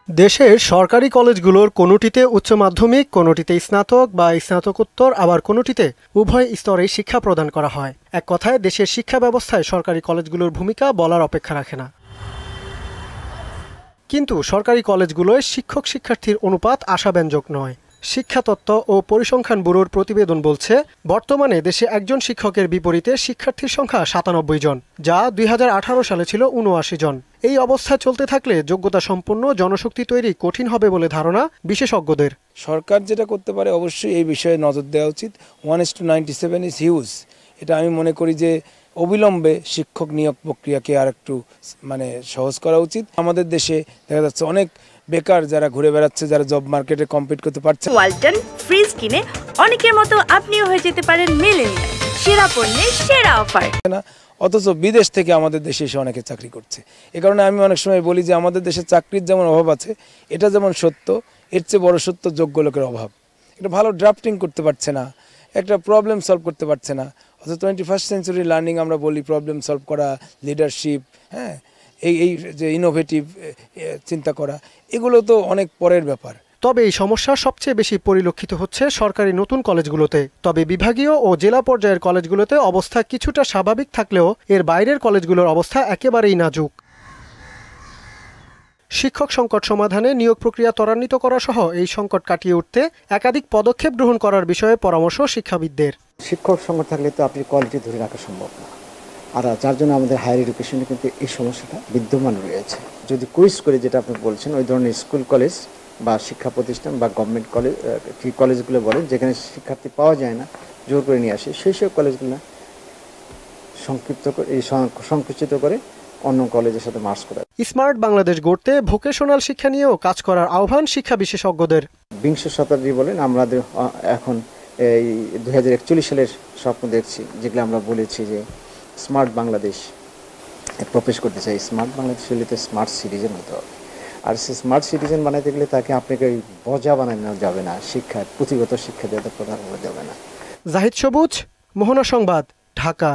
দেশের সরকারি কলেজগুলোর কোনোটিতে উচ্চ মাধ্যমিক, কোনোটিতে স্নাতক বা স্নাতকোত্তর, আবার কোনোটিতে উভয় স্তরেই শিক্ষা প্রদান করা হয়। এক কথায় দেশের শিক্ষা ব্যবস্থায় সরকারি কলেজগুলোর ভূমিকা বলার অপেক্ষা রাখে না। কিন্তু সরকারি কলেজগুলোয় শিক্ষক শিক্ষার্থীর অনুপাত আশাব্যঞ্জক নয়। শিক্ষা তত্ত্ব ও পরিসংখ্যান ব্যুরোর প্রতিবেদন বলছে, বর্তমানে দেশে একজন শিক্ষকের বিপরীতে শিক্ষার্থীর সংখ্যা ৯৭ জন, যা ২০১৮ সালে ছিল ৭৯ জন। এই অবস্থা চলতে থাকলে যোগ্যতা সম্পন্ন জনশক্তি তৈরি কঠিন হবে বলে ধারণা বিশেষজ্ঞদের। সরকার যেটা করতে পারে অবশ্যই এই বিষয়ে নজর দেওয়া উচিত। 1:97 ইজ হিউজ। এটা আমি মনে করি যে অবিলম্বে শিক্ষক নিয়োগ প্রক্রিয়াকে আর একটু সহজ করা উচিত। আমাদের দেশে দেখা যাচ্ছে অনেক বেকার যারা ঘুরে বেড়াচ্ছে, যারা জব মার্কেটে কম্পিট করতে পারছে। ওয়ালটন ফ্রিজ কিনে অনেকের মতো আপনিও হয়ে যেতে পারেন মিলেনিয়াল। সেরা পণ্যের সেরা অফার। অথচ বিদেশ থেকে আমাদের দেশে এসে অনেকে চাকরি করছে। এ কারণে আমি অনেক সময় বলি যে আমাদের দেশে চাকরির যেমন অভাব আছে, এটা যেমন সত্য, এর চেয়ে বড় সত্য যোগ্য লোকের অভাব। এটা ভালো ড্রাফটিং করতে পারছে না, একটা প্রবলেম সলভ করতে পারছে না। অথচ 21st সেঞ্চুরি লার্নিং আমরা বলি, প্রবলেম সলভ করা, লিডারশিপ, এই যে ইনোভেটিভ চিন্তা করা, এগুলো তো অনেক পরের ব্যাপার। তবে এই সমস্যা সবচেয়ে বেশি পরিলক্ষিত হচ্ছে সরকারি নতুন কলেজগুলোতে। তবে বিভাগীয় ও জেলা পর্যায়ের কলেজগুলোতে অবস্থা কিছুটা স্বাভাবিক থাকলেও এর বাইরের কলেজগুলোর অবস্থা একেবারেই নাজুক। শিক্ষক সংকট সমাধানে নিয়োগ প্রক্রিয়া ত্বরান্বিত করা সহ এই সংকট কাটিয়ে উঠতে একাধিক পদক্ষেপ গ্রহণ করার বিষয়ে পরামর্শ শিক্ষাবিদদের। শিক্ষক সংকট থাকলে তো আপনি কোয়ালিটি ধরে রাখা সম্ভব না। আর যার জন্য আমাদের হায়ার এডুকেশনে কিন্তু এই সমস্যাটা বিদ্যমান রয়েছে। যদি কুইজ করে, যেটা আপনি বলছেন, ওই ধরনের স্কুল কলেজ বা শিক্ষা প্রতিষ্ঠান বা গভর্নমেন্ট কলেজ, কলেজগুলো বলেন যেখানে শিক্ষার্থী পাওয়া যায় না, জোর করে নিয়ে আসে, সেই সব কলেজগুলো সংকুচিত করে অন্য কলেজের সাথে মার্জ করা। স্মার্ট বাংলাদেশ গড়তে ভোকেশনাল শিক্ষা নিয়েও কাজ করার আহ্বান শিক্ষা বিশেষজ্ঞদের। বিংশ শতাব্দী বলেন, আমাদের এখন এই 2041 সালের স্বপ্ন দেখছি, যেগুলো আমরা বলেছি যে স্মার্ট বাংলাদেশ প্রবেশ করতে চাই। স্মার্ট বাংলাদেশ হলে তো স্মার্ট সিটিজেন হতে হবে। আর সে স্মার্ট সিটিজেন বানাইতে গেলে তাকে আপনাকে ওই বোঝা বানানো যাবে না, পুঁথিগত শিক্ষা দেওয়া প্রদান করা যাবে না। জাহিদ সবুজ, মোহনা সংবাদ, ঢাকা।